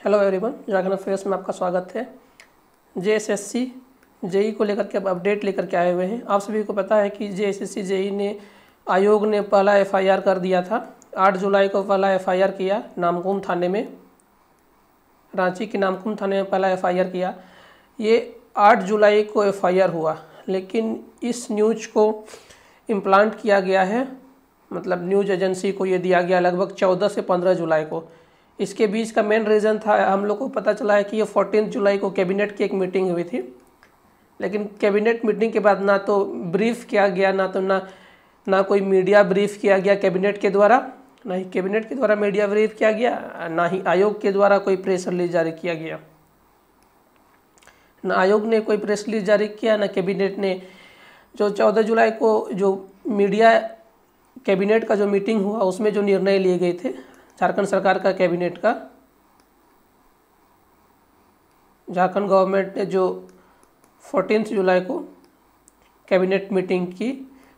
Hello everyone, Jharkhand affairs में आपका स्वागत है। जेएसएससी जेई को लेकर के अब अपडेट लेकर के आए हुए हैं। आप सभी को पता है कि जेएसएससी जेई ने आयोग ने पहला एफआईआर कर दिया था। 8 जुलाई को पहला एफआईआर किया नामकुम थाने में, रांची के नामकुम थाने में पहला एफआईआर किया। ये 8 जुलाई को एफआईआर हुआ, लेकिन इस न्यूज़ को इम्प्लांट किया गया है, मतलब न्यूज़ एजेंसी को ये दिया गया लगभग 14 से 15 जुलाई को। इसके बीच का मेन रीज़न था, हम लोग को पता चला है कि ये 14 जुलाई को कैबिनेट की एक मीटिंग हुई थी, लेकिन कैबिनेट मीटिंग के बाद ना तो ब्रीफ किया गया, ना कोई मीडिया ब्रीफ किया गया कैबिनेट के द्वारा, ना ही कैबिनेट के द्वारा मीडिया ब्रीफ किया गया, ना ही आयोग के द्वारा कोई प्रेस रिलीज जारी किया गया। ना आयोग ने कोई प्रेस रिलीज जारी किया, ना कैबिनेट ने। जो 14 जुलाई को जो मीडिया कैबिनेट का जो मीटिंग हुआ उसमें जो निर्णय लिए गए थे झारखंड सरकार का, कैबिनेट का, झारखंड गवर्नमेंट ने जो 14 जुलाई को कैबिनेट मीटिंग की,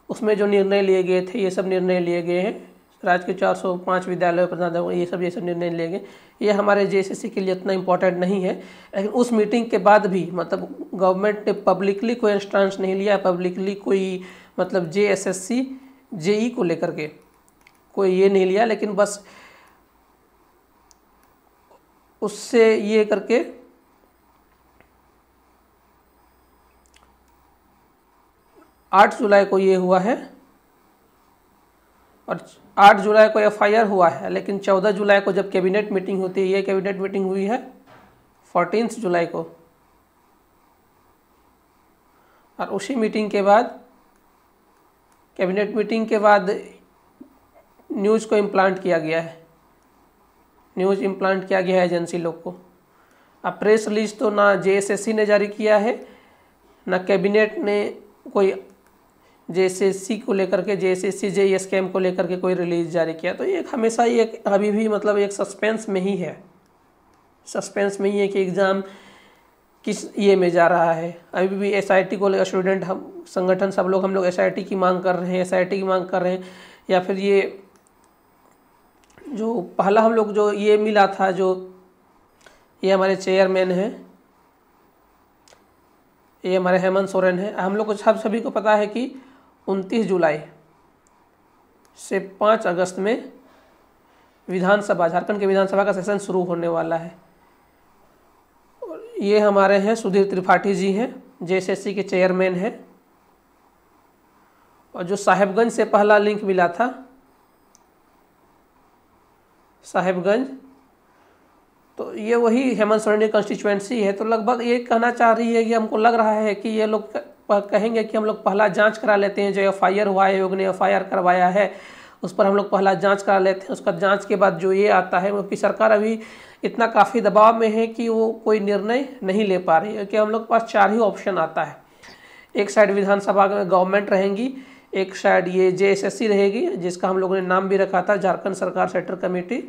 उसमें जो निर्णय लिए गए थे ये सब निर्णय लिए गए हैं। राज्य के 405 विद्यालयों पर ये सब निर्णय लिए गए। ये हमारे जेएसएससी के लिए इतना इम्पोर्टेंट नहीं है, लेकिन उस मीटिंग के बाद भी मतलब गवर्नमेंट ने पब्लिकली कोई स्टैंड नहीं लिया, पब्लिकली कोई मतलब जेएसएससी जेई को लेकर के कोई ये नहीं लिया, लेकिन बस उससे ये करके 8 जुलाई को ये हुआ है और 8 जुलाई को एफआईआर हुआ है, लेकिन 14 जुलाई को जब कैबिनेट मीटिंग होती है, ये कैबिनेट मीटिंग हुई है 14 जुलाई को, और उसी मीटिंग के बाद, कैबिनेट मीटिंग के बाद न्यूज़ को इम्प्लांट किया गया है, न्यूज़ इम्प्लांट किया गया है एजेंसी लोग को। अब प्रेस रिलीज तो ना जेएसएससी ने जारी किया है, ना कैबिनेट ने कोई जेएसएससी को लेकर के, जेएसएससी जेई स्कैम को लेकर के कोई रिलीज जारी किया। तो ये हमेशा ही एक अभी भी मतलब एक सस्पेंस में ही है, सस्पेंस में ही है कि एग्ज़ाम किस ये में जा रहा है। अभी भी एसआईटी को स्टूडेंट हम संगठन सब लोग हम लोग एसआईटी की मांग कर रहे हैं, एसआईटी की मांग कर रहे हैं, या फिर ये जो पहला हम लोग जो ये मिला था, जो ये हमारे चेयरमैन हैं, ये हमारे हेमंत सोरेन हैं। हम लोग को सभी को पता है कि 29 जुलाई से 5 अगस्त में विधानसभा, झारखंड के विधानसभा का सेशन शुरू होने वाला है। और ये हमारे हैं सुधीर त्रिपाठी जी हैं, जेएसएससी के चेयरमैन हैं। और जो साहेबगंज से पहला लिंक मिला था, साहेबगंज, तो ये वही हेमंत सोरेन की कंस्टिट्यूएंसी है। तो लगभग ये कहना चाह रही है कि हमको लग रहा है कि ये लोग कहेंगे कि हम लोग पहला जांच करा लेते हैं, जो एफआईआर हुआ है, आयोग ने एफआईआर करवाया है उस पर हम लोग पहला जांच करा लेते हैं। उसका जांच के बाद जो ये आता है, क्योंकि सरकार अभी इतना काफ़ी दबाव में है कि वो कोई निर्णय नहीं ले पा रही है, कि हम लोग के पास 4 ही ऑप्शन आता है। एक साइड विधानसभा में गवर्नमेंट रहेंगी, एक साइड ये जेएसएससी रहेगी, जिसका हम लोगों ने नाम भी रखा था झारखंड सरकार सेटर कमेटी,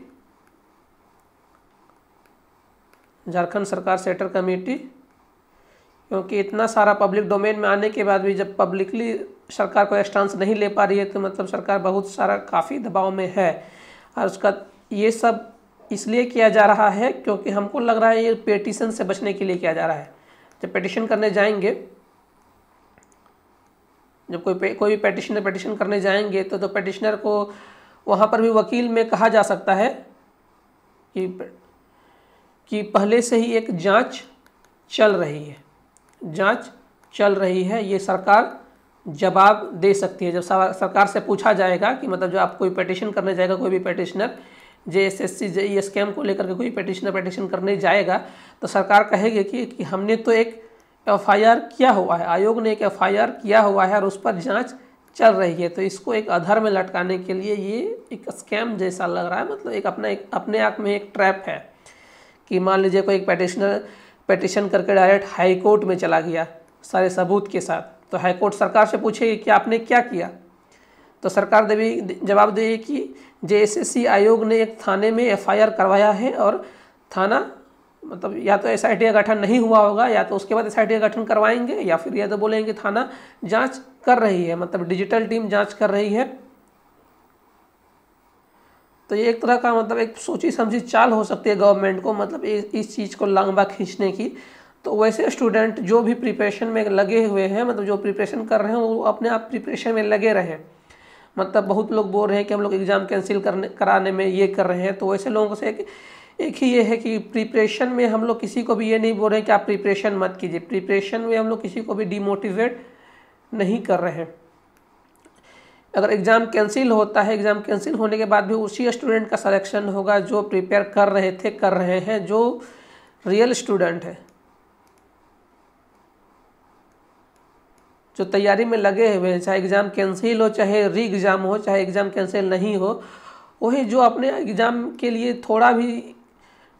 झारखंड सरकार सेटर कमेटी। क्योंकि इतना सारा पब्लिक डोमेन में आने के बाद भी जब पब्लिकली सरकार को स्टांस नहीं ले पा रही है, तो मतलब सरकार बहुत सारा काफ़ी दबाव में है। और उसका ये सब इसलिए किया जा रहा है क्योंकि हमको लग रहा है ये पेटिशन से बचने के लिए किया जा रहा है। जब पेटिशन करने जाएंगे, जब कोई भी पेटिशन करने जाएंगे तो पेटिशनर को वहाँ पर भी वकील में कहा जा सकता है कि पहले से ही एक जांच चल रही है, जांच चल रही है, ये सरकार जवाब दे सकती है। जब सरकार से पूछा जाएगा कि मतलब जो आप कोई पेटिशन करने जाएगा, कोई भी पेटिशनर जेएसएससी जेई स्कैम को लेकर के कोई पेटिशन करने जाएगा, तो सरकार कहेगी कि हमने तो एक एफआईआर किया हुआ है, आयोग ने एक एफआईआर किया हुआ है और उस पर जांच चल रही है। तो इसको एक अधर में लटकाने के लिए ये एक स्कैम जैसा लग रहा है, मतलब एक अपने आप में एक ट्रैप है कि मान लीजिए कोई एक पेटिशन करके डायरेक्ट हाई कोर्ट में चला गया सारे सबूत के साथ, तो हाई कोर्ट सरकार से पूछेगी कि आपने क्या किया, तो सरकार जवाब देगी कि जेएसएससी आयोग ने एक थाने में एफआईआर करवाया है और थाना मतलब या तो एसआईटी का गठन नहीं हुआ होगा, या तो उसके बाद एसआईटी का गठन करवाएंगे, या फिर या तो बोलेंगे थाना जांच कर रही है, मतलब डिजिटल टीम जांच कर रही है। तो ये एक तरह का मतलब एक सोची समझी चाल हो सकती है गवर्नमेंट को, मतलब इस चीज़ को लंबा खींचने की। तो वैसे स्टूडेंट जो भी प्रिपरेशन में लगे हुए हैं, मतलब जो प्रिपरेशन कर रहे हैं वो अपने आप प्रिपरेशन में लगे रहें। मतलब बहुत लोग बोल रहे हैं कि हम लोग एग्ज़ाम कैंसिल कराने में ये कर रहे हैं, तो वैसे लोगों से एक ही ये है कि प्रिपरेशन में हम लोग किसी को भी ये नहीं बोल रहे हैं कि आप प्रिपरेशन मत कीजिए। प्रिपरेशन में हम लोग किसी को भी डिमोटिवेट नहीं कर रहे हैं। अगर एग्ज़ाम कैंसिल होता है, एग्ज़ाम कैंसिल होने के बाद भी उसी स्टूडेंट का सिलेक्शन होगा जो प्रिपेयर कर रहे हैं, जो रियल स्टूडेंट है, जो तैयारी में लगे हुए हैं। चाहे एग्ज़ाम कैंसिल हो, चाहे री एग्ज़ाम हो, चाहे एग्ज़ाम कैंसिल नहीं हो, वही जो अपने एग्ज़ाम के लिए थोड़ा भी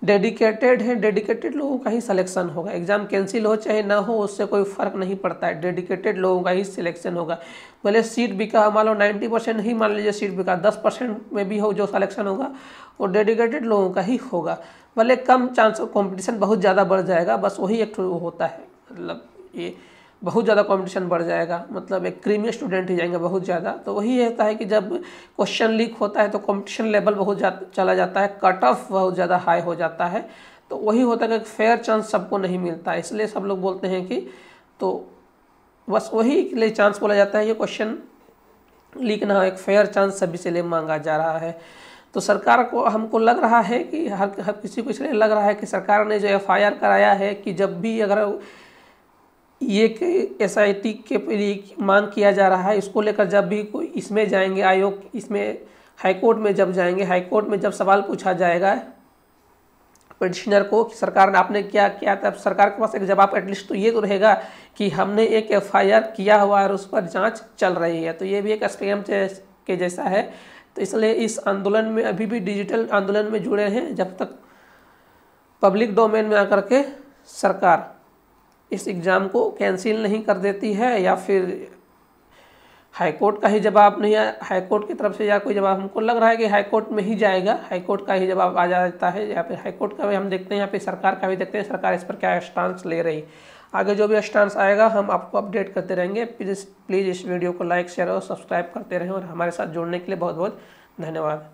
डेडिकेटेड है, डेडिकेटेड लोगों का ही सिलेक्शन होगा। एग्ज़ाम कैंसिल हो चाहे ना हो, उससे कोई फ़र्क नहीं पड़ता है, डेडिकेटेड लोगों का ही सिलेक्शन होगा। भले सीट बिका, मान लो 90% ही मान लीजिए सीट बिका, 10% में भी हो जो सिलेक्शन होगा वो डेडिकेटेड लोगों का ही होगा। भले कम चांस, कंपटीशन बहुत ज़्यादा बढ़ जाएगा, बस वही एक होता है। मतलब ये बहुत ज़्यादा कंपटीशन बढ़ जाएगा, मतलब एक क्रीमी स्टूडेंट ही जाएंगे बहुत ज़्यादा। तो वही होता है कि जब क्वेश्चन लीक होता है तो कंपटीशन लेवल बहुत चला जाता है, कट ऑफ बहुत ज़्यादा हाई हो जाता है। तो वही होता है कि फेयर चांस सबको नहीं मिलता, इसलिए सब लोग बोलते हैं कि तो बस वही के लिए चांस बोला जाता है कि क्वेश्चन लीक ना हो, एक फेयर चांस सभी से लिए मांगा जा रहा है। तो सरकार को, हमको लग रहा है कि हर किसी को इसलिए लग रहा है कि सरकार ने जो FIR कराया है कि जब भी अगर ये SIT के लिए मांग किया जा रहा है, इसको लेकर जब भी कोई इसमें जाएंगे आयोग, इसमें हाईकोर्ट में जब जाएंगे, हाईकोर्ट में जब सवाल पूछा जाएगा पिटिशनर को कि सरकार ने आपने क्या किया, तब सरकार के पास एक जवाब एटलीस्ट तो ये तो रहेगा कि हमने एक FIR किया हुआ है और उस पर जांच चल रही है। तो ये भी एक स्कैम के जैसा है। तो इसलिए इस आंदोलन में अभी भी डिजिटल आंदोलन में जुड़े हैं, जब तक पब्लिक डोमेन में आकर के सरकार इस एग्ज़ाम को कैंसिल नहीं कर देती है, या फिर हाईकोर्ट का ही जवाब नहीं है, हाईकोर्ट की तरफ से या कोई जवाब, हमको लग रहा है कि हाईकोर्ट में ही जाएगा, हाईकोर्ट का ही जवाब आ जाता है, या फिर हाईकोर्ट का भी हम देखते हैं, या फिर सरकार का भी देखते हैं सरकार इस पर क्या स्टांस ले रही। आगे जो भी स्टांस आएगा हम आपको अपडेट करते रहेंगे। प्लीज़ इस वीडियो को लाइक, शेयर और सब्सक्राइब करते रहें, और हमारे साथ जुड़ने के लिए बहुत बहुत धन्यवाद।